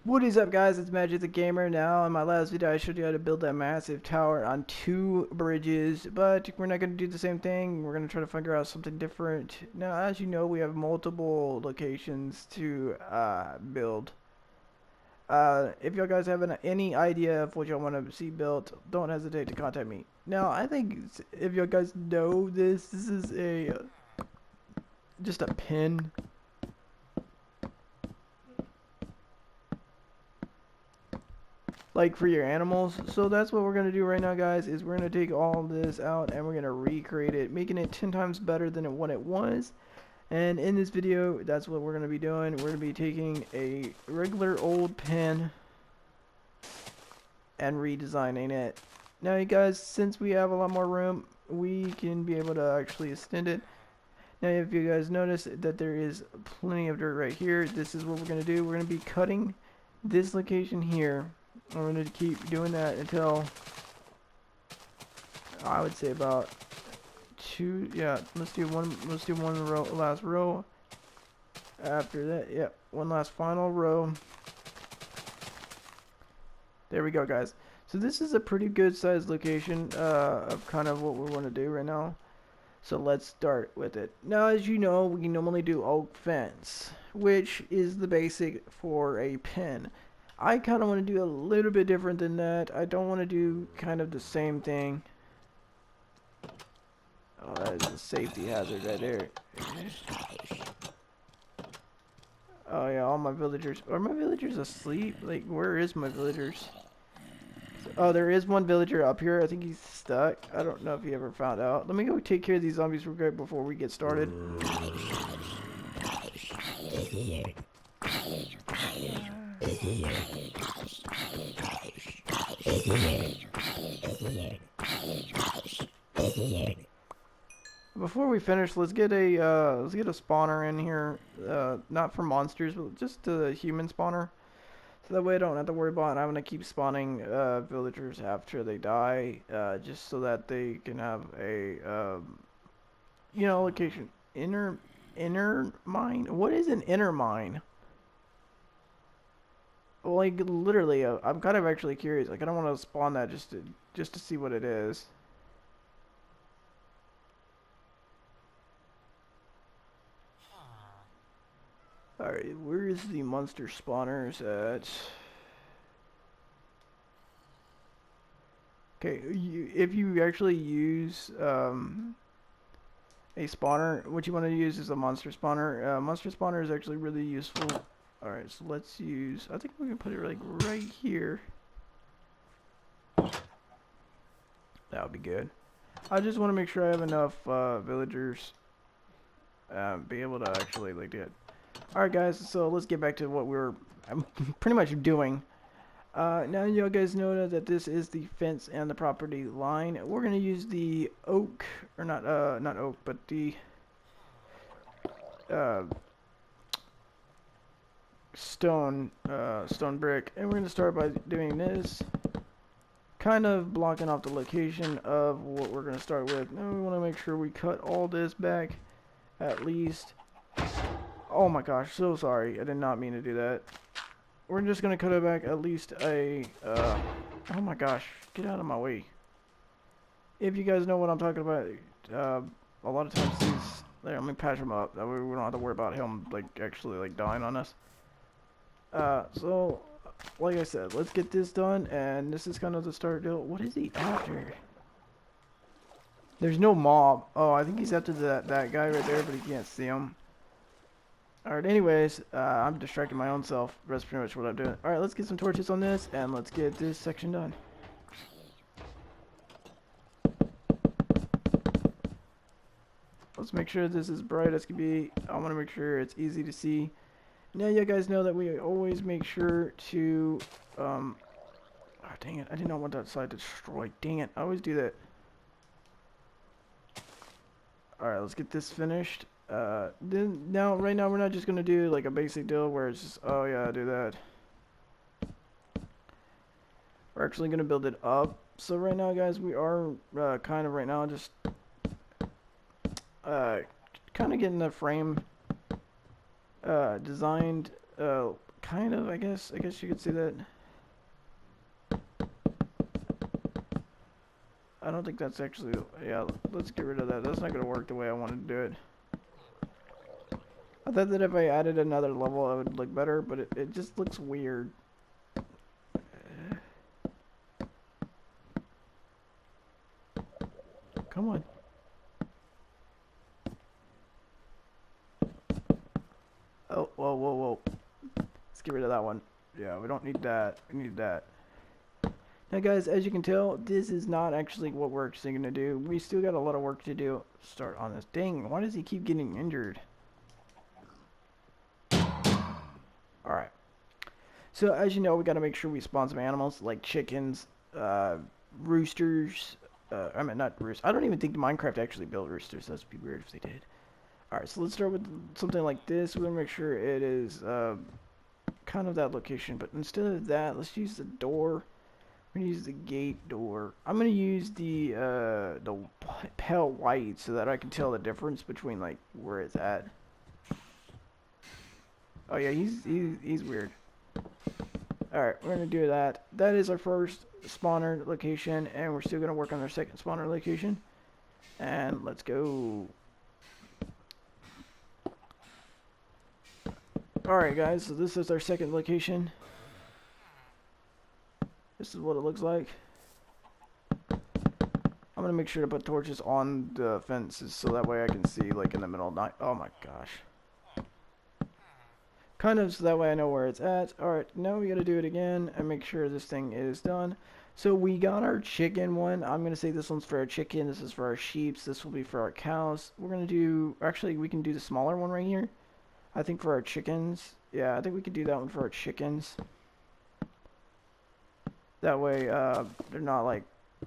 What is up, guys? It's Magic the Gamer. Now, in my last video, I showed you how to build that massive tower on 2 bridges, but we're not going to do the same thing. We're going to try to figure out something different. Now, as you know, we have multiple locations to build. If y'all guys have any idea of what y'all want to see built, don't hesitate to contact me. Now, I think if y'all guys know this is just a pin. Like for your animals. So that's what we're going to do right now, guys, is we're going to take all this out and we're going to recreate it, making it 10 times better than what it was. And in this video, that's what we're going to be doing. We're going to be taking a regular old pen and redesigning it. Now, you guys, since we have a lot more room, we can be able to actually extend it. Now, if you guys notice that there is plenty of dirt right here, this is what we're going to do. We're going to be cutting this location here. I'm going to keep doing that until I would say about two. Yeah, let's do one row, last row. After that, yeah, one last final row. There we go, guys. So this is a pretty good sized location of kind of what we want to do right now. So let's start with it. Now, as you know, we normally do oak fence, which is the basic for a pen. I kind of want to do a little bit different than that. I don't want to do kind of the same thing. Oh, that is a safety hazard right there. Oh yeah, all my villagers. Are my villagers asleep? Like, where is my villagers? Oh, there is one villager up here. I think he's stuck. I don't know if he ever found out. Let me go take care of these zombies real quick before we get started. Before we finish, let's get a spawner in here. Not for monsters, but just a human spawner. So that way I don't have to worry about having to keep spawning villagers after they die. Just so that they can have a location. Inner mine? What is an inner mine? Like, literally, I'm kind of actually curious. Like, I don't want to spawn that just to see what it is. Alright, where is the monster spawners at? Okay, if you actually use a spawner, what you want to use is a monster spawner. Monster spawner is actually really useful. Alright, so let's use, I think we can put it like right here. That would be good. I just want to make sure I have enough villagers be able to actually like do it. Alright guys, so let's get back to what we're pretty much doing. Now you guys know that this is the fence and the property line. We're going to use the oak, or not oak, but the stone brick, and we're going to start by doing this, kind of blocking off the location of what we're going to start with. Now we want to make sure we cut all this back at least. Oh my gosh, so sorry, I did not mean to do that. We're just going to cut it back at least a oh my gosh, get out of my way. If you guys know what I'm talking about, a lot of times these, there, let me patch him up, that way we don't have to worry about him like actually like dying on us. So like I said, let's get this done, and this is kind of the start deal. What is he after? There's no mob. Oh, I think he's after that guy right there, but he can't see him. Alright, anyways, I'm distracting my own self. That's pretty much what I'm doing. Alright, let's get some torches on this, and let's get this section done. Let's make sure this is bright as can be. I want to make sure it's easy to see. Now you guys know that we always make sure to, oh dang it, I did not want that side destroyed. Dang it, I always do that. Alright, let's get this finished. Right now we're not just gonna do like a basic deal where it's just, oh yeah, do that. We're actually gonna build it up. So right now, guys, we are kind of right now just kind of getting the frame designed, kind of, I guess you could say that. I don't think that's actually, yeah, let's get rid of that. That's not going to work the way I wanted to do it. I thought that if I added another level, it would look better, but it just looks weird. Come on. Oh, whoa, whoa, whoa. Let's get rid of that one. Yeah, we don't need that. We need that. Now, guys, as you can tell, this is not actually what we're actually going to do. We still got a lot of work to do. Start on this. Dang, why does he keep getting injured? Alright. So, as you know, we got to make sure we spawn some animals like chickens, roosters. I mean, not roosters. I don't even think Minecraft actually built roosters. That'd be weird if they did. Alright, so let's start with something like this. We're going to make sure it is kind of that location. But instead of that, let's use the door. I'm going to use the gate door. I'm going to use the pale white so that I can tell the difference between, like, where it's at. Oh, yeah, he's weird. Alright, we're going to do that. That is our first spawner location, and we're still going to work on our second spawner location. And let's go. Alright, guys, so this is our second location. This is what it looks like. I'm going to make sure to put torches on the fences so that way I can see, like, in the middle of the night. Oh my gosh. Kind of so that way I know where it's at. Alright, now we got to do it again and make sure this thing is done. So we got our chicken one. I'm going to say this one's for our chicken. This is for our sheep. This will be for our cows. We're going to do... Actually, we can do the smaller one right here. I think for our chickens. Yeah, I think we could do that one for our chickens. That way, they're not, like,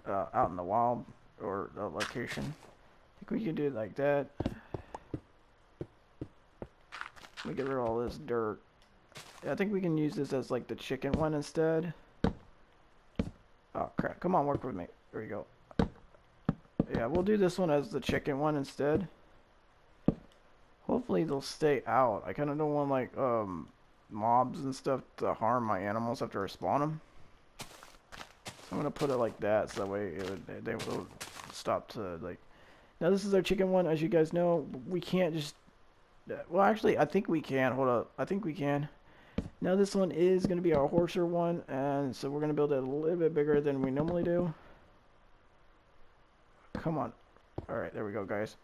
out in the wild or the location. I think we can do it like that. We get rid of all this dirt. Yeah, I think we can use this as, like, the chicken one instead. Oh, crap. Come on, work with me. There we go. Yeah, we'll do this one as the chicken one instead. Hopefully they'll stay out. I kind of don't want, like, mobs and stuff to harm my animals after I spawn them. So I'm going to put it like that so that way they will stop to, like... Now, this is our chicken one. As you guys know, we can't just... Well, actually, I think we can. Hold up. I think we can. Now, this one is going to be our horser one, and so we're going to build it a little bit bigger than we normally do. Come on. Alright, there we go, guys.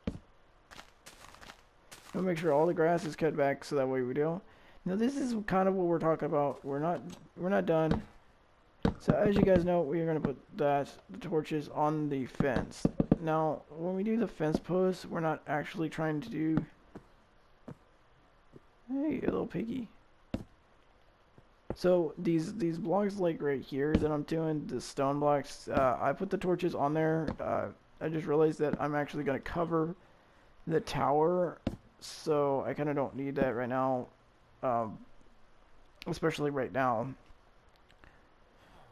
We'll make sure all the grass is cut back so that way we do. Now, this is kind of what we're talking about. We're not done. So, as you guys know, we are going to put the torches on the fence. Now, when we do the fence posts, we're not actually trying to do... Hey, a little piggy. So these blocks like right here that I'm doing, the stone blocks, I put the torches on there. I just realized that I'm actually going to cover the tower, so I kind of don't need that right now, especially right now.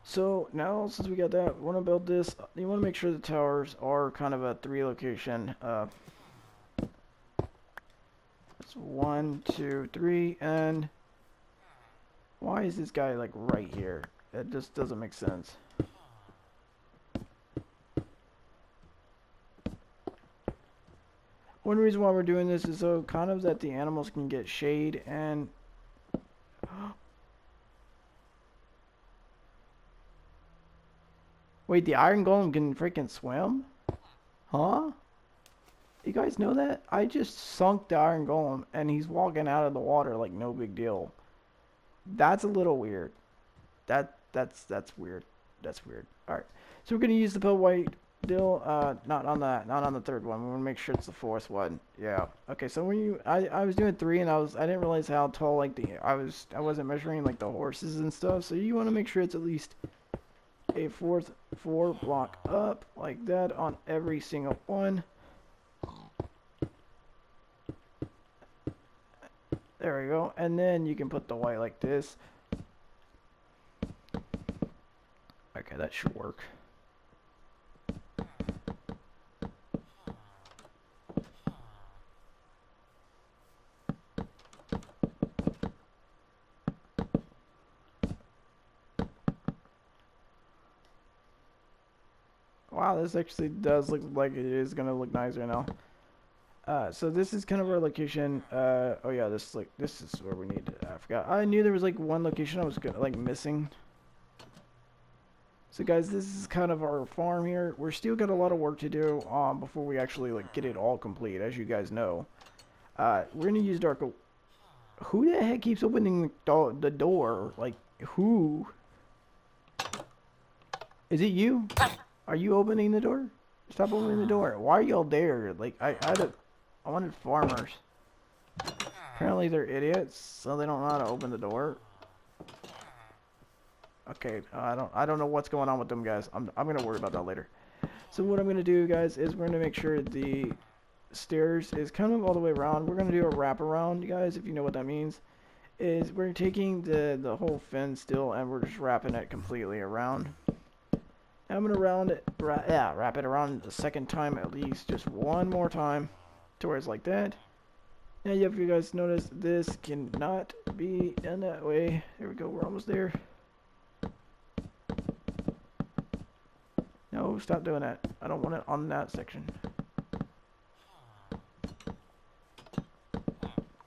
So now since we got that, we want to build this. You want to make sure the towers are kind of a 3 location. That's 1, 2, 3, and why is this guy like right here? That just doesn't make sense. One reason why we're doing this is so kind of that the animals can get shade and wait, the iron golem can freaking swim? Huh? You guys know that? I just sunk the iron golem and he's walking out of the water like no big deal. That's a little weird. That's weird. That's weird. Alright. So we're gonna use the pale white deal, not on the third one. We wanna make sure it's the fourth one. Yeah. Okay, so when I was doing 3 and I didn't realize how tall like I wasn't measuring like the horses and stuff, so you wanna make sure it's at least a 4 block up like that on every single one. There we go. And then you can put the white like this. Okay, that should work. Wow, this actually does look like it is gonna look nice right now. So this is kind of our location. Oh yeah, this is where we need. I forgot. I knew there was like one location I was like missing. So guys, this is kind of our farm here. We're still got a lot of work to do before we actually like get it all complete, as you guys know. We're gonna use dark. Who the heck keeps opening the door? Like who? Is it you? Are you opening the door? Stop opening the door. Why are y'all there? Like I wanted farmers. Apparently they're idiots, so they don't know how to open the door. Okay, I don't know what's going on with them guys. I'm gonna worry about that later. So what I'm gonna do, guys, is we're gonna make sure the stairs is kind of all the way around. We're gonna do a wraparound, you guys, if you know what that means. Is we're taking the whole fence still and we're just wrapping it completely around. I'm gonna wrap it around the second time at least, just one more time, to where it's like that. Now, if you guys notice, this cannot be done that way. There we go. We're almost there. No, stop doing that. I don't want it on that section.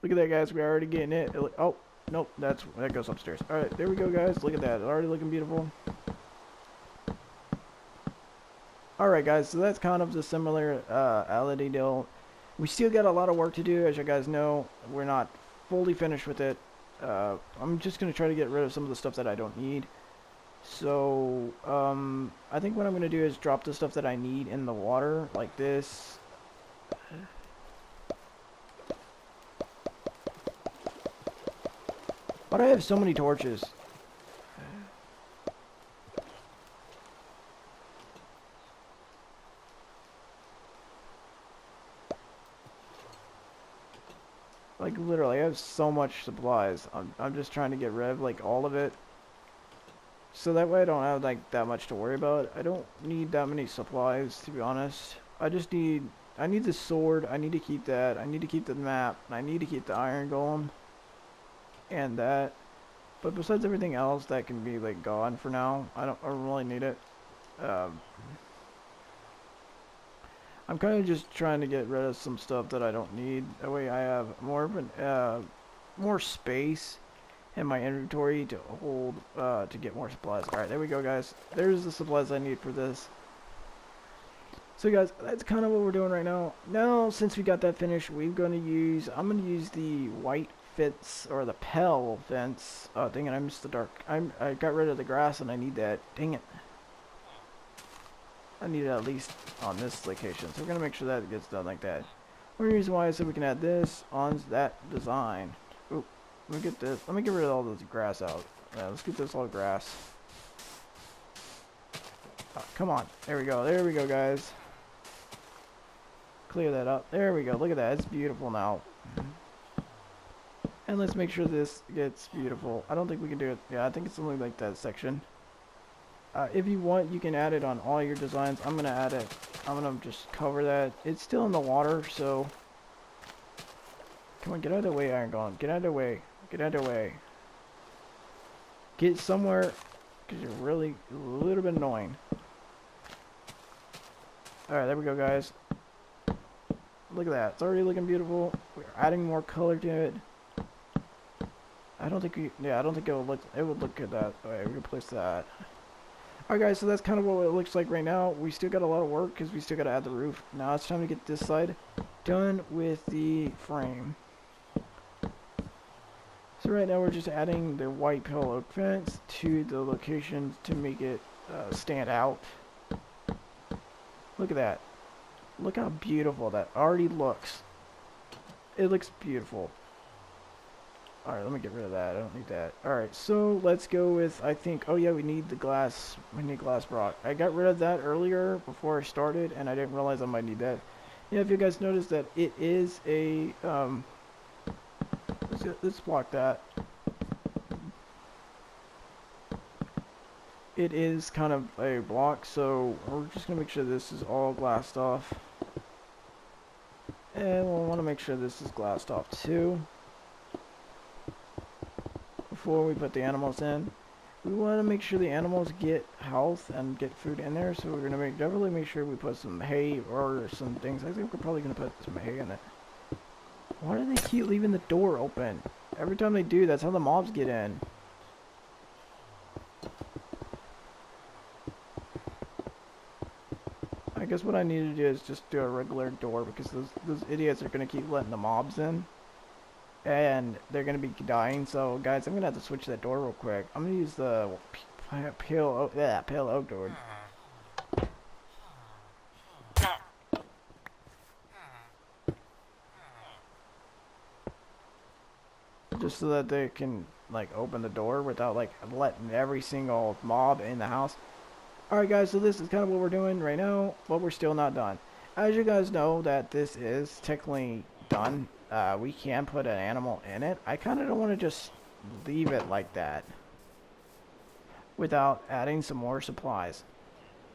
Look at that, guys. We're already getting it. Oh, nope. That goes upstairs. All right, there we go, guys. Look at that. It's already looking beautiful. Alright guys, so that's kind of the similar ality deal. We still got a lot of work to do, as you guys know. We're not fully finished with it. I'm just going to try to get rid of some of the stuff that I don't need. So, I think what I'm going to do is drop the stuff that I need in the water, like this. Why do I have so many torches? Like literally, I have so much supplies. I'm just trying to get rid of like all of it, so that way I don't have like that much to worry about. I don't need that many supplies, to be honest. I need the sword. I need to keep that. I need to keep the map. And I need to keep the iron golem, and that. But besides everything else, that can be like gone for now. I don't really need it. I'm kind of just trying to get rid of some stuff that I don't need. That way I have more of an, more space in my inventory to hold, to get more supplies. Alright, there we go, guys. There's the supplies I need for this. So guys, that's kind of what we're doing right now. Now, since we got that finished, I'm going to use the white fence, or the pell fence. Oh, dang it, I missed the dark. I got rid of the grass and I need that. Dang it. I need it at least on this location, so we're going to make sure that it gets done like that. One reason why I said we can add this on that design. Ooh, let me get this. Let me get rid of all this grass out. Yeah, let's get this all grass. Oh, come on. There we go. There we go, guys. Clear that up. There we go. Look at that. It's beautiful now. And let's make sure this gets beautiful. I don't think we can do it. Yeah, I think it's something like that section. If you want, you can add it on all your designs. I'm going to add it. I'm going to just cover that. It's still in the water, so... Come on, get out of the way, Iron Golem. Get out of the way. Get out of the way. Get somewhere, because you're really a little bit annoying. Alright, there we go, guys. Look at that. It's already looking beautiful. We're adding more color to it. I don't think it would look good that way. We can place that. Alright guys, so that's kind of what it looks like right now. We still got a lot of work because we still got to add the roof. Now it's time to get this side done with the frame. So right now we're just adding the white pale oak fence to the location to make it stand out. Look at that. Look how beautiful that already looks. It looks beautiful. Alright, let me get rid of that. I don't need that. Alright, so let's go with, I think, oh yeah, we need the glass. We need glass block. I got rid of that earlier before I started, and I didn't realize I might need that. Yeah, if you guys notice that it is a, let's block that. It is kind of a block, so we're just going to make sure this is all glassed off. And we'll want to make sure this is glassed off too, before we put the animals in. we want to make sure the animals get health and get food in there, so we're going to definitely make sure we put some hay or some things. I think we're probably going to put some hay in it. Why do they keep leaving the door open? Every time they do, that's how the mobs get in. I guess what I need to do is just do a regular door, because those idiots are going to keep letting the mobs in. And they're going to be dying, so guys, I'm going to have to switch that door real quick. I'm going to use the pale oak door. Just so that they can, like, open the door without, like, letting every single mob in the house. Alright guys, so this is kind of what we're doing right now, but we're still not done. As you guys know that this is technically done, we can put an animal in it. I kind of don't want to just leave it like that without adding some more supplies.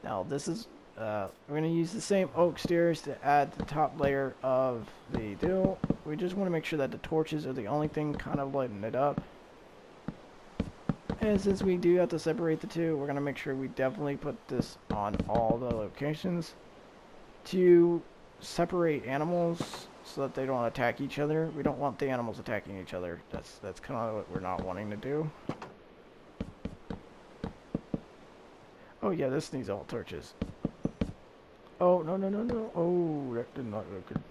Now this is, we're going to use the same oak stairs to add the top layer of the deal. We just want to make sure that the torches are the only thing kind of lighting it up. And since we do have to separate the two, we're going to make sure we definitely put this on all the locations to separate animals so that they don't attack each other. We don't want the animals attacking each other. That's kind of what we're not wanting to do. Oh yeah, this needs all torches. Oh, no, no, no, no. Oh, that did not look good.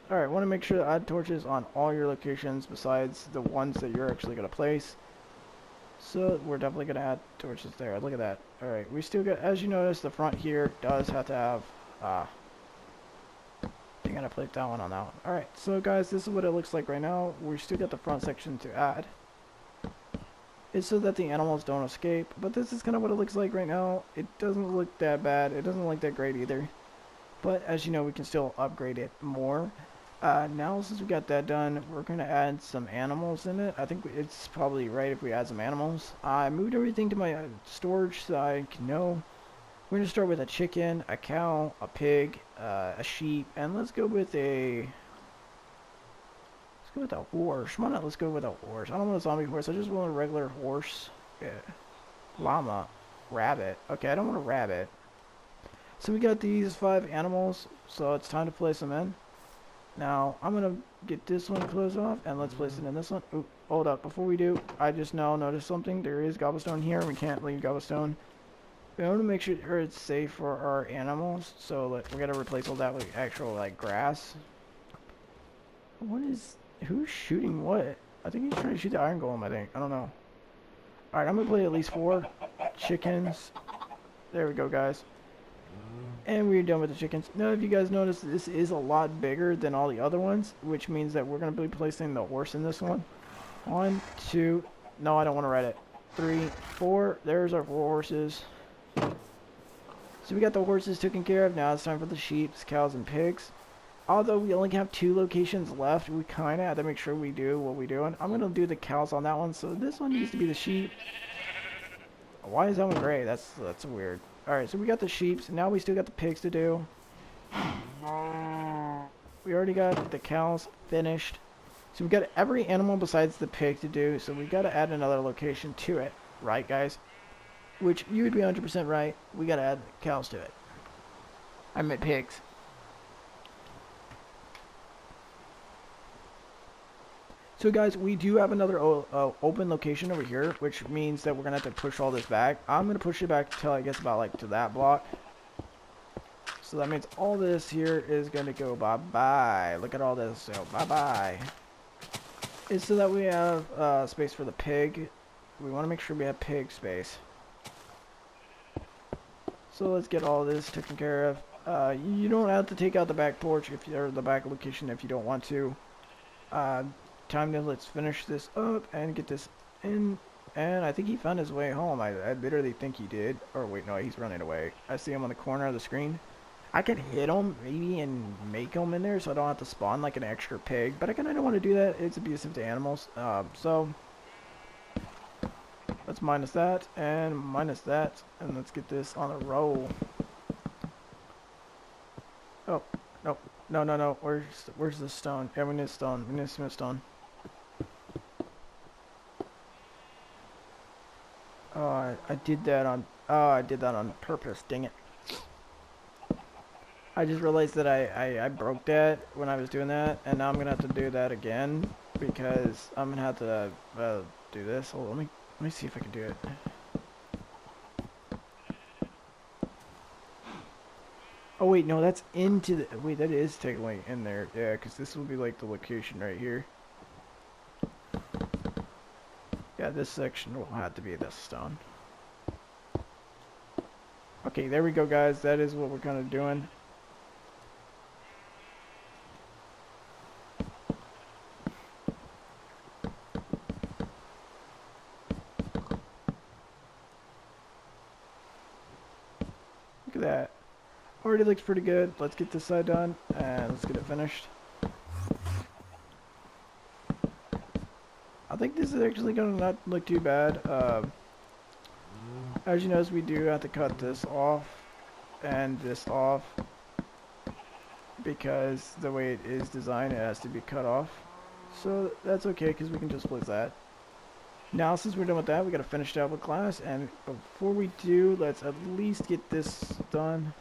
Alright, want to make sure to add torches on all your locations besides the ones that you're actually going to place. So we're definitely going to add torches there. Look at that. Alright, we still got, as you notice, the front here does have to have, I'm going to place that one on that one. Alright, so guys, this is what it looks like right now. We still got the front section to add. It's so that the animals don't escape, but this is kind of what it looks like right now. It doesn't look that bad. It doesn't look that great either. But as you know, we can still upgrade it more. Now since we got that done, we're going to add some animals in it. I think it's probably right if we add some animals. I moved everything to my storage so I can know. We're going to start with a chicken, a cow, a pig, a sheep, and let's go with a horse. Why not let's go with a horse? I don't want a zombie horse, I just want a regular horse. Yeah. Llama. Rabbit. Okay, I don't want a rabbit. So we got these 5 animals, so it's time to place them in. Now, I'm going to get this one closed off, and let's place it in this one. Ooh, hold up. Before we do, I just now noticed something. There is cobblestone here. We can't leave cobblestone. We want to make sure it's safe for our animals, so we're going to replace all that with actual, like, grass. Who's shooting what? I think he's trying to shoot the iron golem, I think. I don't know. Alright, I'm going to play at least 4 chickens. There we go, guys. And we're done with the chickens. Now, if you guys notice, this is a lot bigger than all the other ones, which means that we're going to be placing the horse in this one. 1, 2, no, I don't want to ride it. 3, 4, there's our 4 horses. So we got the horses taken care of. Now it's time for the sheep, cows, and pigs. Although we only have 2 locations left, we kind of have to make sure we do what we're doing. I'm going to do the cows on that one, so this one needs to be the sheep. Why is that one gray? That's weird. Alright, so we got the sheep. Now we still got the pigs to do. We already got the cows finished. So we got every animal besides the pig to do. So we got to add another location to it. Right, guys? Which you would be 100% right. We got to add cows to it. I meant pigs. So guys, we do have another open location over here, which means that we're going to have to push all this back. I'm going to push it back until it gets about like to that block. So that means all this here is going to go bye-bye. Look at all this. So bye-bye. It's so that we have space for the pig. We want to make sure we have pig space. So let's get all this taken care of. You don't have to take out the back porch or the back location if you don't want to. Time to let's finish this up and get this in. And I think he found his way home. I literally think he did. Or wait, no, he's running away. I see him on the corner of the screen. I could hit him maybe and make him in there so I don't have to spawn like an extra pig. But I kind of don't want to do that. It's abusive to animals. So let's minus that and minus that. And let's get this on a roll. Oh, no. No, no, no. Where's the stone? Yeah, we need stone. We need some stone. Oh, I did that on... Oh, I did that on purpose. Dang it. I just realized that I broke that when I was doing that, and now I'm gonna have to do that again because I'm gonna have to do this. Hold on, let me see if I can do it. Oh wait, no, that's into the... Wait, that is technically in there. Yeah, because this will be like the location right here. Yeah, this section will have to be this stone. Okay, there we go, guys. That is what we're kind of doing. Look at that. Already looks pretty good. Let's get this side done and let's get it finished. I think this is actually gonna not look too bad. As you notice, we do have to cut this off and this off because the way it is designed, it has to be cut off. So that's okay because we can just split that. Now, since we're done with that, we gotta finish it out with glass. And before we do, let's at least get this done.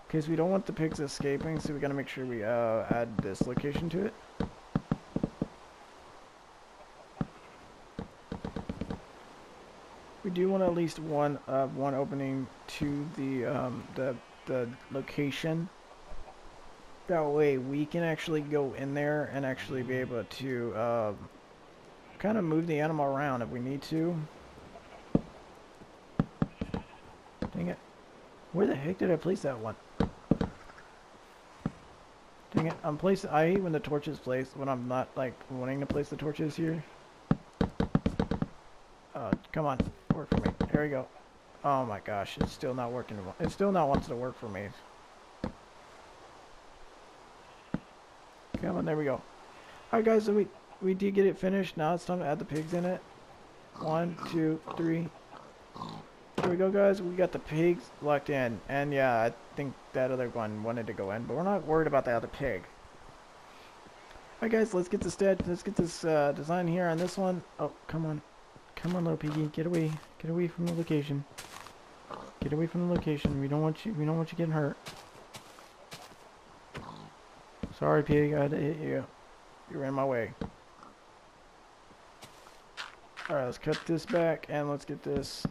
Because we don't want the pigs escaping, so we gotta make sure we add this location to it. We do want at least one opening to the location. That way we can actually go in there and actually be able to kind of move the animal around if we need to. Dang it. Where the heck did I place that one? Dang it, I hate when the torch is placed, when I'm not, like, wanting to place the torches here. Come on, work for me. There we go. Oh my gosh, it's still not working. It still not wants to work for me. Come on, there we go. Alright guys, so we did get it finished. Now it's time to add the pigs in it. 1, 2, 3. There we go, guys. We got the pigs locked in. And yeah, I think that other one wanted to go in, but we're not worried about the other pig. Alright guys, let's get this design here on this one. Oh, come on. Come on, little piggy. Get away. Get away from the location. Get away from the location. We don't want you getting hurt. Sorry, pig. I had to hit you. You ran my way. Alright, let's cut this back and let's get this.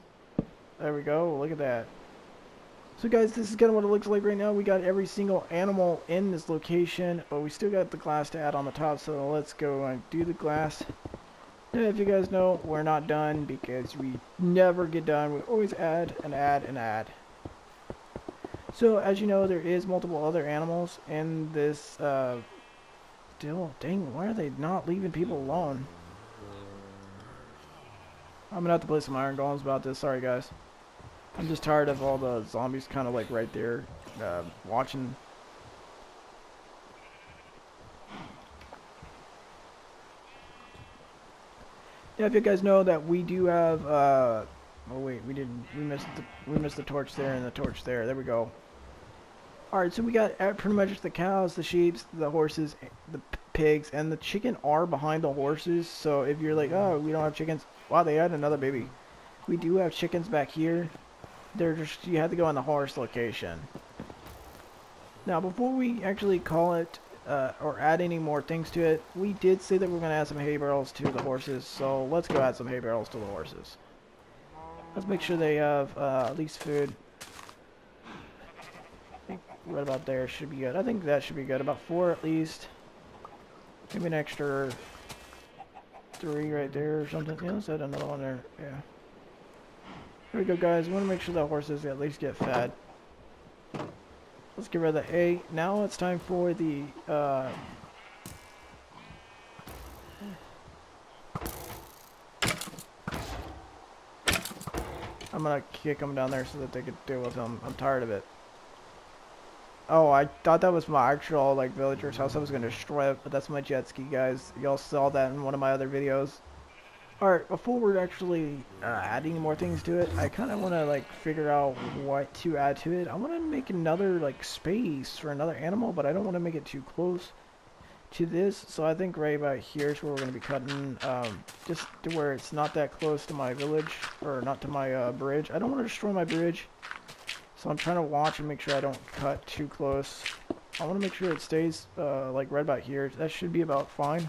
There we go. Look at that. So guys, this is kind of what it looks like right now. We got every single animal in this location, but we still got the glass to add on the top. So let's go and do the glass. And if you guys know, we're not done because we never get done. We always add and add and add. So as you know, there is multiple other animals in this dang, why are they not leaving people alone? I'm gonna have to play some iron golems about this. Sorry guys. I'm just tired of all the zombies kind of like right there watching. Yeah, if you guys know that we do have oh wait, we missed the torch there and the torch there. There we go. Alright, so we got pretty much the cows, the sheep, the horses, the pigs, and the chicken are behind the horses. So if you're like, oh, we don't have chickens. Wow, they had another baby. We do have chickens back here. They're just, you have to go on the horse location. Now, before we actually call it or add any more things to it, we did say that we're going to add some hay barrels to the horses. So let's go add some hay barrels to the horses. Let's make sure they have at least food. Right about there should be good. I think that should be good. About 4 at least. Maybe an extra 3 right there or something. Yeah, let's add another one there. Yeah. Here we go, guys. We want to make sure the horses at least get fed. Let's get rid of the hay. Now it's time for the I'm gonna kick them down there so that they could deal with them. I'm tired of it. Oh, I thought that was my actual, like, villager's house. I was going to destroy it, but that's my jet ski, guys. Y'all saw that in one of my other videos. Alright, before we're actually adding more things to it, I kind of want to, like, figure out what to add to it. I want to make another, like, space for another animal, but I don't want to make it too close. to this. So I think right about here is where we're going to be cutting, just to where it's not that close to my village, or not to my bridge. I don't want to destroy my bridge, so I'm trying to watch and make sure I don't cut too close. I want to make sure it stays like right about here. That should be about fine.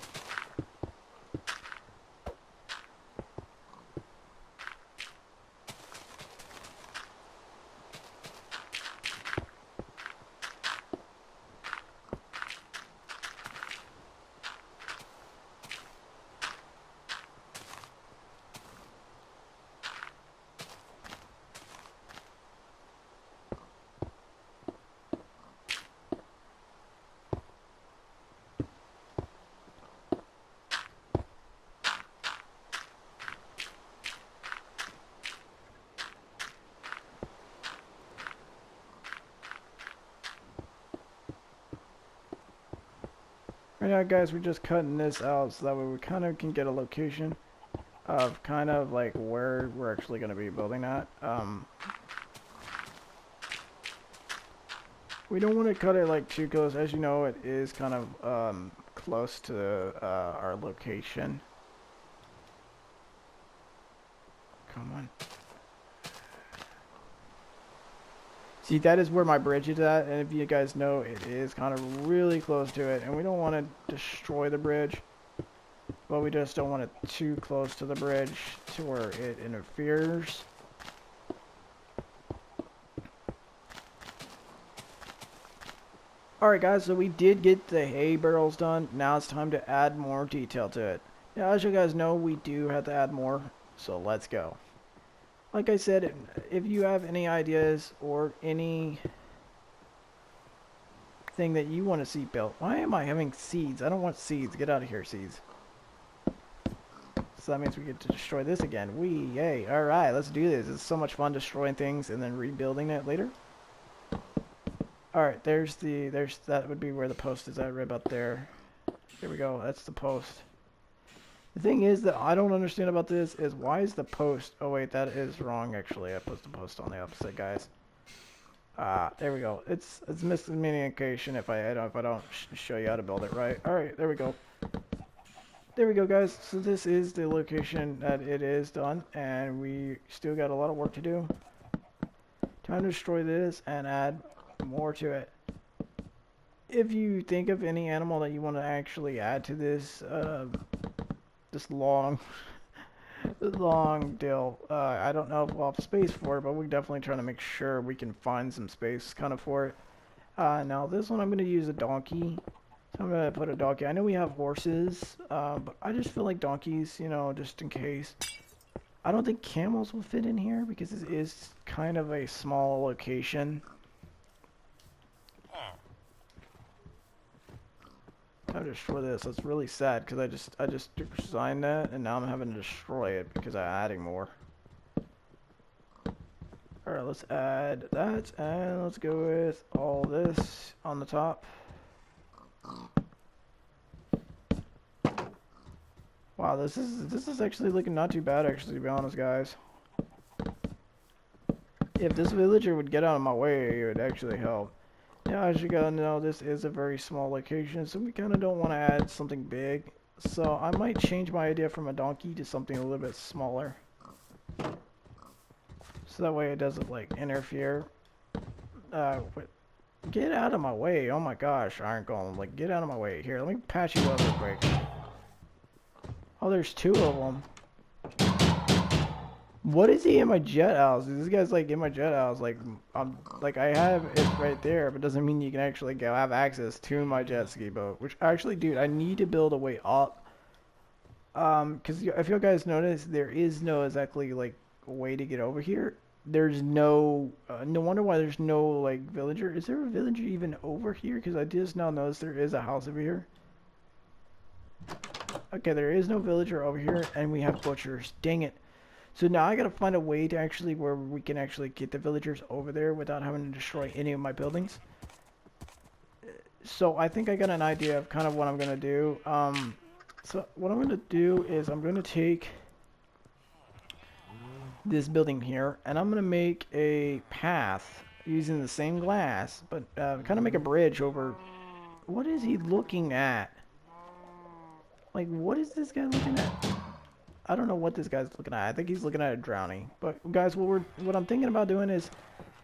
Right now, guys, we're just cutting this out so that way we kind of can get a location of kind of like where we're actually going to be building at. We don't want to cut it like too close. As you know, it is kind of close to our location. Come on. See, that is where my bridge is at, and if you guys know, it is kind of really close to it, and we don't want to destroy the bridge, but we just don't want it too close to the bridge to where it interferes. Alright guys, so we did get the hay barrels done. Now it's time to add more detail to it. Now, as you guys know, we do have to add more, so let's go. Like I said, if you have any ideas or any thing that you want to see built. Why am I having seeds? I don't want seeds. Get out of here, seeds. So that means we get to destroy this again. Yay. Alright, let's do this. It's so much fun destroying things and then rebuilding it later. Alright, that would be where the post is at, right about there. There we go. That's the post. The thing is that I don't understand about this is why is the post... Oh wait, that is wrong actually. I put the post on the opposite, guys. There we go. It's miscommunication if I don't show you how to build it right. All right, there we go. There we go, guys. So this is the location that it is done, and we still got a lot of work to do. Time to destroy this and add more to it. If you think of any animal that you want to actually add to this, this long deal. I don't know if we'll have space for it, but we're definitely trying to make sure we can find some space kind of for it. Now this one I'm going to use a donkey. So I'm going to put a donkey. I know we have horses, but I just feel like donkeys, you know, just in case. I don't think camels will fit in here because it is kind of a small location. I destroy this. That's really sad because I just designed that and now I'm having to destroy it because I'm adding more. Alright, let's add that and let's go with all this on the top. Wow, this is actually looking not too bad actually, to be honest, guys. If this villager would get out of my way, it would actually help. Yeah, as you gotta know, this is a very small location, so we kind of don't want to add something big. So I might change my idea from a donkey to something a little bit smaller. So that way it doesn't, like, interfere. Get out of my way. Oh my gosh, Iron Golem. Like, get out of my way. Here, let me patch you up real quick. Oh, there's two of them. What is he in my jet house? This guy's like in my jet house. Like I have it right there, but doesn't mean you can actually go have access to my jet ski boat. Which actually, dude, I need to build a way up. Because if you guys notice, there is no exactly like way to get over here. There's no no wonder why there's no like villager. Is there a villager even over here? Because I just now noticed there is a house over here. Okay, there is no villager over here, and we have butchers. Dang it. So now I gotta find a way to actually where we can actually get the villagers over there without having to destroy any of my buildings. So I think I got an idea of kind of what I'm gonna do. So what I'm gonna do is I'm gonna take this building here and I'm gonna make a path using the same glass, but kind of make a bridge over. What is he looking at? Like, what is this guy looking at? I don't know what this guy's looking at. I think he's looking at a drowning. But guys, what I'm thinking about doing is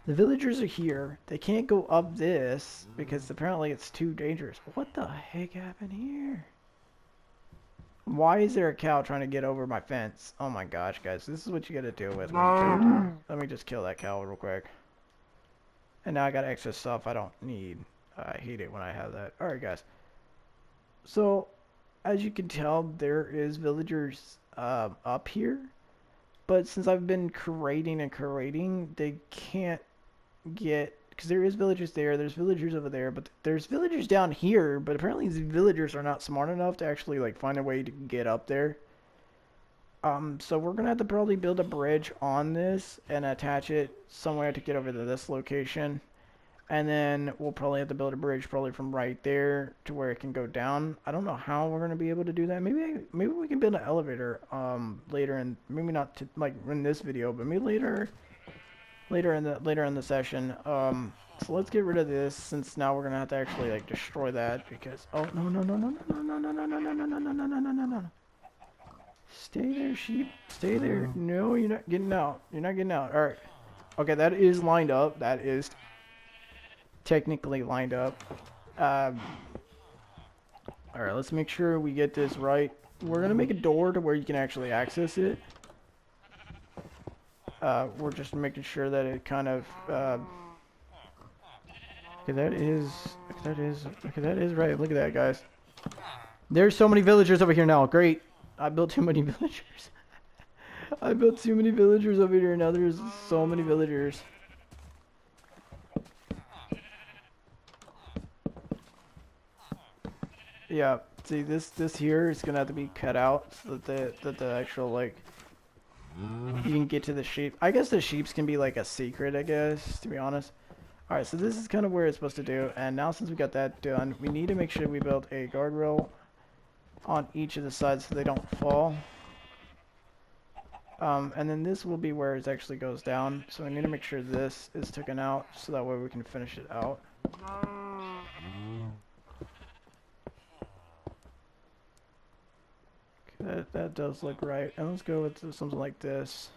the villagers are here. They can't go up this because apparently it's too dangerous. What the heck happened here? Why is there a cow trying to get over my fence? Oh my gosh, guys, this is what you gotta deal with. Let me just kill that cow real quick. And now I got extra stuff I don't need. I hate it when I have that. Alright, guys. So, as you can tell, there is villagers up here. But since I've been curating, they can't get... Because there is villagers there, there's villagers over there, but there's villagers down here, but apparently these villagers are not smart enough to actually like find a way to get up there. So we're gonna have to probably build a bridge on this and attach it somewhere to get over to this location. And then we'll probably have to build a bridge probably from right there to where it can go down. I don't know how we're gonna be able to do that. Maybe we can build an elevator later, and maybe not to, like in this video, but maybe later in the session. So let's get rid of this since now we're gonna have to actually like destroy that because no. Stay there, sheep. Stay there. No, you're not getting out. You're not getting out. Alright. Okay, that is lined up. That is technically lined up. Alright, let's make sure we get this right. We're gonna make a door to where you can actually access it. We're just making sure that it kind of, okay, that is right. Look at that, guys. There's so many villagers over here now. Great. I built too many villagers. I built too many villagers over here. Now there's so many villagers. Yeah, see this here is gonna have to be cut out so that the actual like you can get to the sheep. I guess the sheeps can be like a secret, I guess, to be honest. Alright, so this is kind of where it's supposed to do, and now since we got that done, we need to make sure we build a guardrail on each of the sides so they don't fall. And then this will be where it actually goes down, so we need to make sure this is taken out so that way we can finish it out. Okay, that does look right, and let's go with something like this.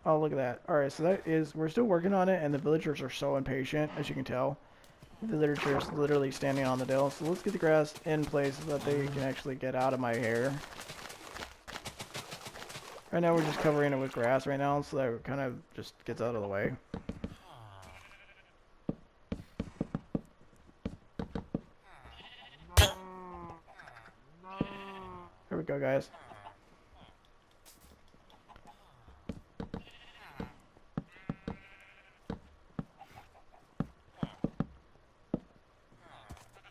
Oh, look at that. Alright, so that is... We're still working on it, and the villagers are so impatient, as you can tell. The villagers literally standing on the dill. So let's get the grass in place so that they can actually get out of my hair. Right now we're just covering it with grass right now, so that it kind of just gets out of the way. There we go, guys.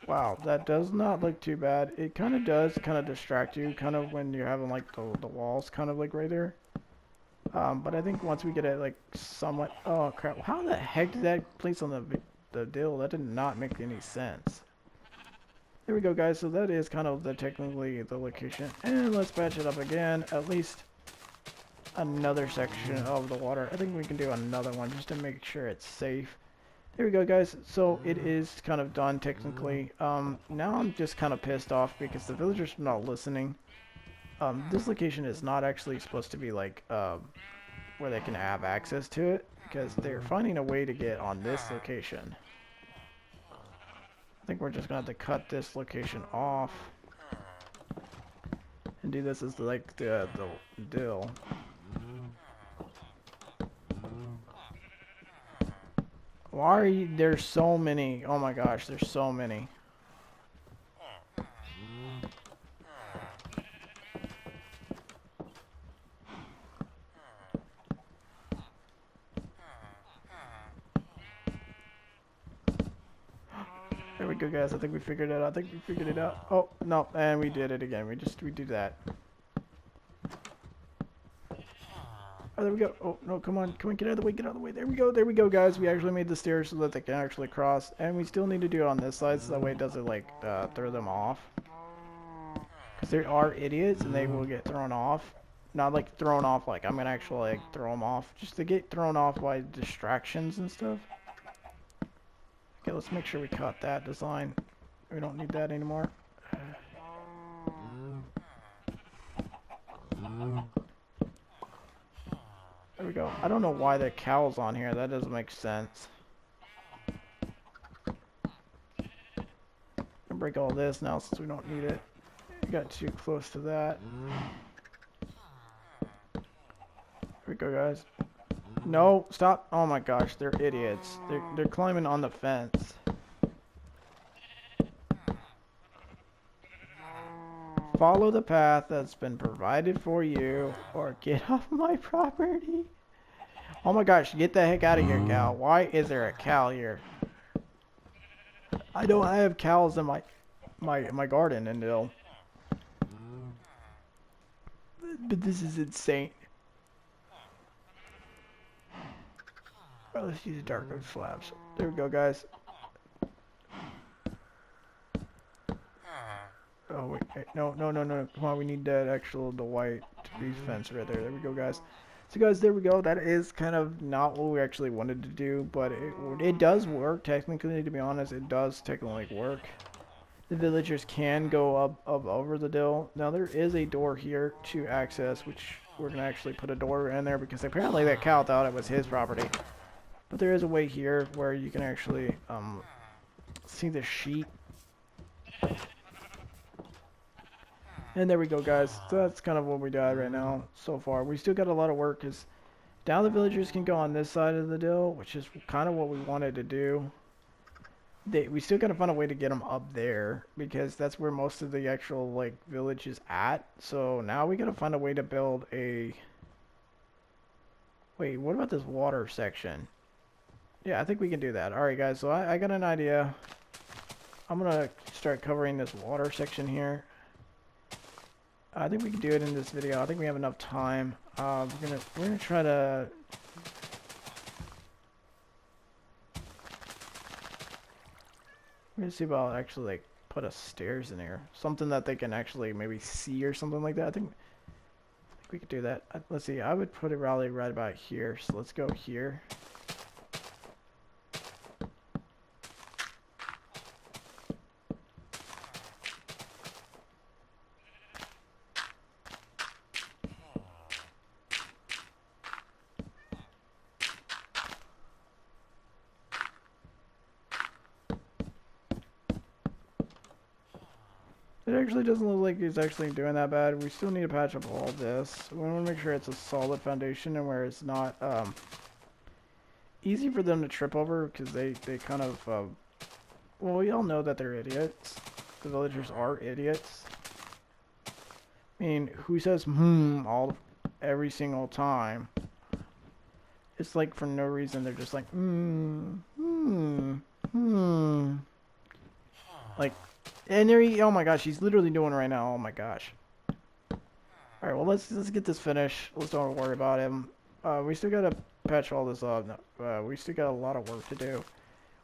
Wow, that does not look too bad. It kind of does kind of distract you, kind of when you're having like the walls kind of like right there. But I think once we get it like somewhat... Oh crap, how the heck did that place on the dill? That did not make any sense. There we go, guys. So that is kind of technically the location. And let's patch it up again. At least another section of the water. I think we can do another one just to make sure it's safe. There we go, guys. So it is kind of done technically. Now I'm just kind of pissed off because the villagers are not listening. This location is not actually supposed to be like where they can have access to it because they're finding a way to get on this location. I think we're just gonna have to cut this location off and do this as like the dill. Why are you, there's so many? Oh my gosh, there's so many. There we go, guys. I think we figured it out. I think we figured it out. Oh, no, and we did it again. We do that. Oh, there we go. Oh, no, come on, get out of the way, get out of the way. There we go, guys. We actually made the stairs so that they can actually cross. And we still need to do it on this side so that way it doesn't, like, throw them off. Because there are idiots and they will get thrown off. Not, like, thrown off, like, I'm gonna actually, like, throw them off. Just to get thrown off by distractions and stuff. Okay, let's make sure we cut that design. We don't need that anymore. There we go. I don't know why the cow's on here. That doesn't make sense. I'll break all this now since we don't need it. We got too close to that. Here we go, guys. No, stop. Oh my gosh, they're idiots. They're climbing on the fence. Follow the path that's been provided for you, or get off my property. Oh my gosh, get the heck out of here, cow. Why is there a cow here? I don't have cows in my garden, Endil. But this is insane. Alright, let's use dark oak slabs. There we go, guys. Oh wait, no. Come on, we need that the white piece fence right there. There we go, guys. So guys, there we go. That is kind of not what we actually wanted to do, but it does work technically. To be honest, it does technically work. The villagers can go up over the dill. Now there is a door here to access, which we're gonna actually put a door in there because apparently that cow thought it was his property. But there is a way here where you can actually see the sheep. And there we go, guys. So that's kind of what we got right now so far. We still got a lot of work because now the villagers can go on this side of the dill, which is kind of what we wanted to do. We still got to find a way to get them up there because that's where most of the actual like village is at. So now we got to find a way to build a... Wait, what about this water section? Yeah, I think we can do that. Alright, guys, so I got an idea. I'm going to start covering this water section here. I think we can do it in this video. I think we have enough time. We're gonna try to... I'm gonna see about actually like put a stairs in here. Something that they can actually maybe see or something like that. I think we could do that. Let's see, I would put it probably right about here. So let's go here. It actually doesn't look like it's actually doing that bad. We still need to patch up all this. We want to make sure it's a solid foundation and where it's not easy for them to trip over because they kind of, well, we all know that they're idiots. The villagers are idiots. I mean, who says every single time? It's like for no reason. They're just like, Like, and there oh my gosh, he's literally doing it right now. Oh my gosh. Alright, well, let's get this finished. Let's don't worry about him. We still gotta patch all this up. We still got a lot of work to do.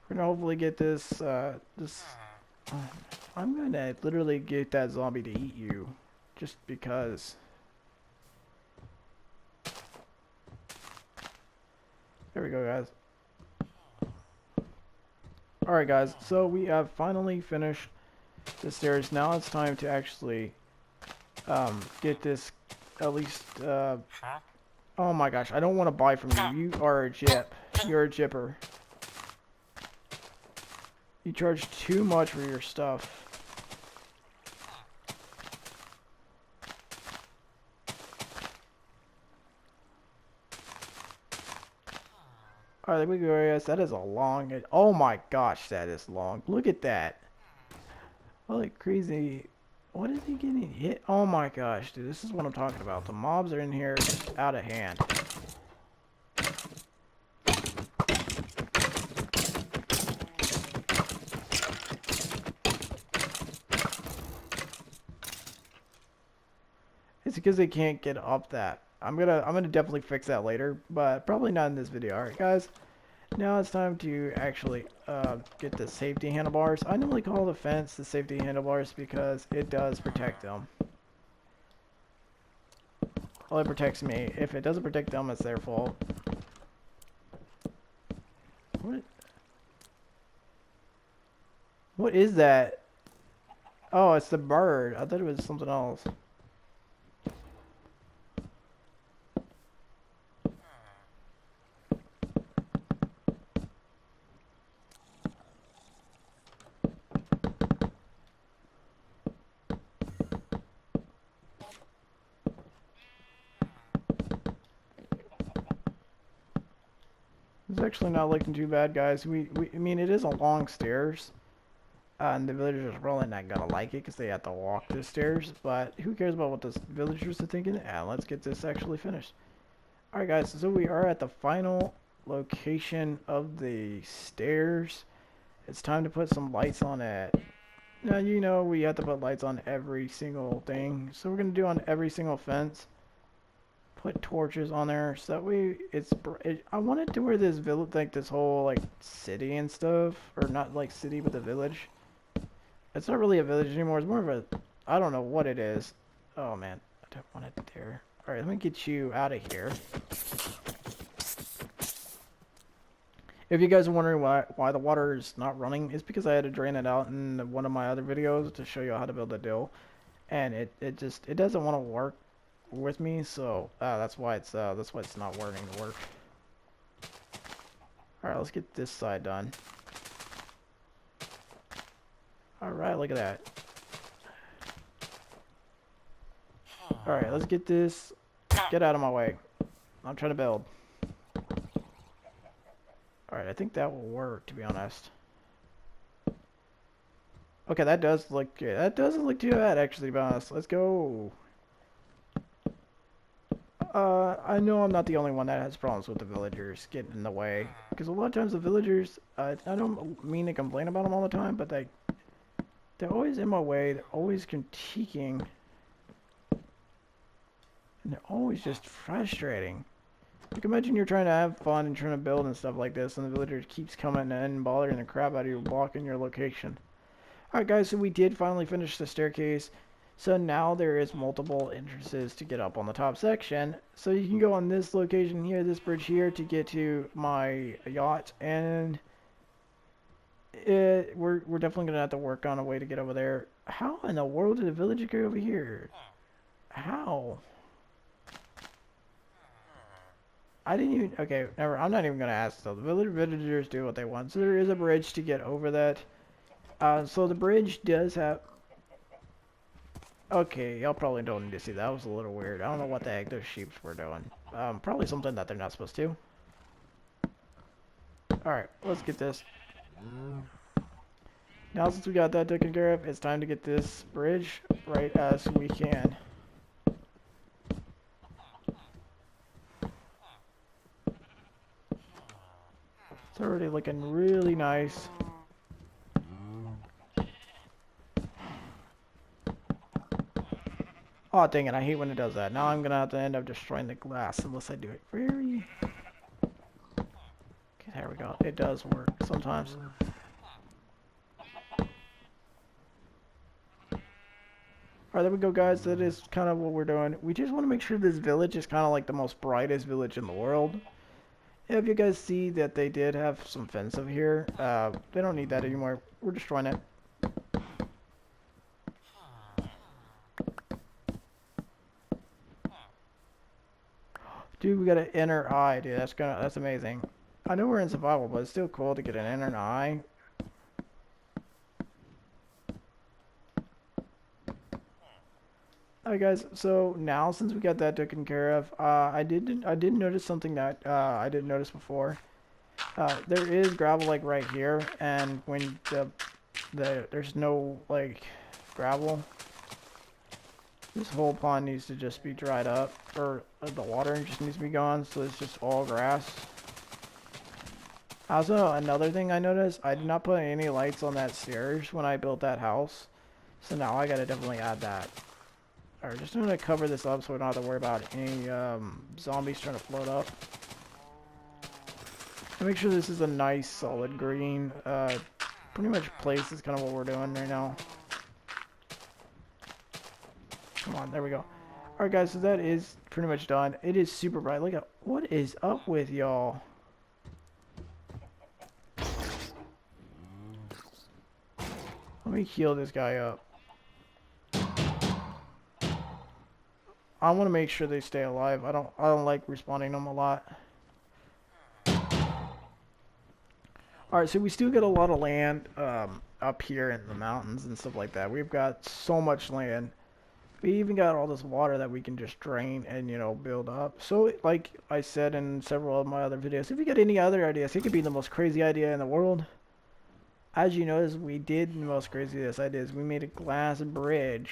We're gonna hopefully get this, I'm gonna literally get that zombie to eat you. Just because. There we go, guys. Alright, guys, so we have finally finished the stairs. Now it's time to actually get this at least oh my gosh, I don't want to buy from you. You are a gyp. You're a gypper. You charge too much for your stuff. Alright, there we go, guys. That is a long... Oh my gosh, that is long. Look at that. Holy crazy. What is he getting hit? Oh my gosh, dude. This is what I'm talking about. The mobs are in here out of hand. It's because they can't get up that. I'm gonna definitely fix that later, but probably not in this video. Alright, guys. Now it's time to actually get the safety handlebars. I normally call the fence the safety handlebars because it does protect them. Well, it protects me. If it doesn't protect them, it's their fault. What? What is that? Oh, it's the bird. I thought it was something else. It's actually not looking too bad, guys. I mean, it is a long stairs. And the villagers are probably not gonna like it because they have to walk the stairs. But who cares about what the villagers are thinking? And let's get this actually finished. Alright, guys. So we are at the final location of the stairs. It's time to put some lights on it. Now, you know we have to put lights on every single thing. So we're going to do on every single fence. Put torches on there so that way I wanted to where this village, like this whole like city and stuff, or not like city but the village. It's not really a village anymore. It's more of a, I don't know what it is. Oh man, I don't want it there. All right, let me get you out of here. If you guys are wondering why the water is not running, it's because I had to drain it out in one of my other videos to show you how to build a dill, and it doesn't want to work with me, so that's why it's not wanting to work. All right, let's get this side done. All right, look at that. All right, let's get this. Get out of my way. I'm trying to build. Alright, I think that will work, to be honest. Okay, that does look good. That doesn't look too bad, actually, to be honest. Let's go. I know I'm not the only one that has problems with the villagers getting in the way. Because a lot of times the villagers, I don't mean to complain about them all the time, but they're always in my way. They're always critiquing. And they're always just frustrating. Like, imagine you're trying to have fun and trying to build and stuff like this, and the villager keeps coming in and bothering the crap out of you, blocking your location. Alright guys, so we did finally finish the staircase. So now there is multiple entrances to get up on the top section. So you can go on this location here, this bridge here, to get to my yacht, and we're definitely going to have to work on a way to get over there. How in the world did the villager get over here? How? I didn't even, okay, never, I'm not even going to ask though. The villagers do what they want. So there is a bridge to get over that. So the bridge does have, okay, y'all probably don't need to see that. That was a little weird. I don't know what the heck those sheep were doing. Probably something that they're not supposed to. Alright, let's get this. Now since we got that taken care of, it's time to get this bridge right as we can. It's already looking really nice. Oh dang it, I hate when it does that. Now I'm gonna have to end up destroying the glass unless I do it very... Okay, there we go. It does work sometimes. Alright, there we go guys. That is kind of what we're doing. We just want to make sure this village is kind of like the most brightest village in the world. If you guys see that they did have some fence over here, they don't need that anymore. We're destroying it. Dude, we got an inner eye, dude. That's amazing. I know we're in survival, but it's still cool to get an inner eye. Alright guys, so now since we got that taken care of, I did notice something that I didn't notice before. There is gravel like right here, and when there's no like gravel, this whole pond needs to just be dried up, or the water just needs to be gone, so it's just all grass. Also, another thing I noticed, I did not put any lights on that stairs when I built that house, so now I gotta definitely add that. Alright, just gonna cover this up so we don't have to worry about any zombies trying to float up. And make sure this is a nice solid green. Pretty much place is kind of what we're doing right now. Come on, there we go. Alright guys, so that is pretty much done. It is super bright. Look at what is up with y'all. me heal this guy up. I want to make sure they stay alive. I don't like respawning them a lot. Alright, so we still get a lot of land up here in the mountains and stuff like that. We've got so much land. We even got all this water that we can just drain and, you know, build up. So, like I said in several of my other videos, if you get any other ideas, it could be the most crazy idea in the world. As you notice, we did the most craziest ideas. We made a glass bridge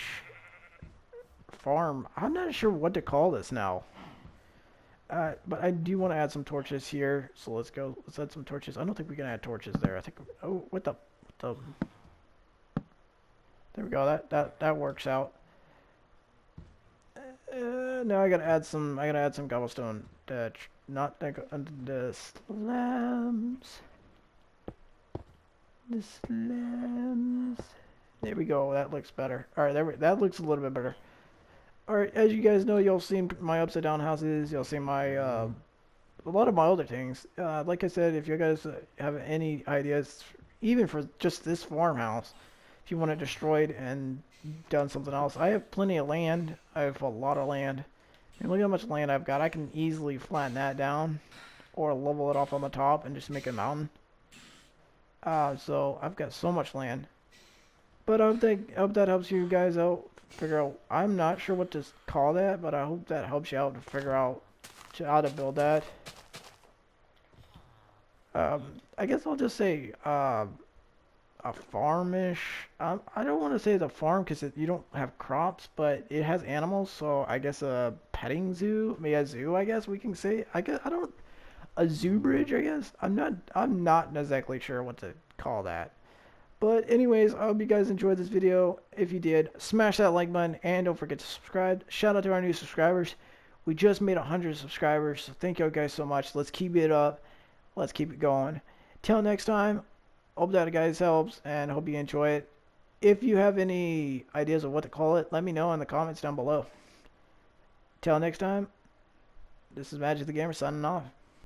farm. I'm not sure what to call this now. But I do want to add some torches here, so let's go. Let's add some torches. I don't think we can add torches there. I think. Oh, what the? There we go. That works out. Now I gotta add some. I gotta add some cobblestone. Not the slabs. The slabs. There we go. That looks better. All right, that looks a little bit better. Alright, as you guys know, you'll see my upside down houses, you'll see my, a lot of my other things. Like I said, if you guys have any ideas, even for just this farmhouse, if you want it destroyed and done something else, I have plenty of land. I have a lot of land. And look how much land I've got. I can easily flatten that down or level it off on the top and just make a mountain. So I've got so much land. But I hope that helps you guys out. Figure out, I'm not sure what to call that, but I hope that helps you out to figure out how to build that. I guess I'll just say a farmish. I don't want to say the farm because you don't have crops, but it has animals, so I guess a petting zoo, maybe a zoo. I guess we can say. A zoo bridge. I guess I'm not exactly sure what to call that. But anyways, I hope you guys enjoyed this video. If you did, smash that like button and don't forget to subscribe. Shout out to our new subscribers. We just made 100 subscribers, so thank you guys so much. Let's keep it up. Let's keep it going. Till next time, hope that guys helps and hope you enjoy it. If you have any ideas of what to call it, let me know in the comments down below. Till next time, this is Magic the Gamer signing off.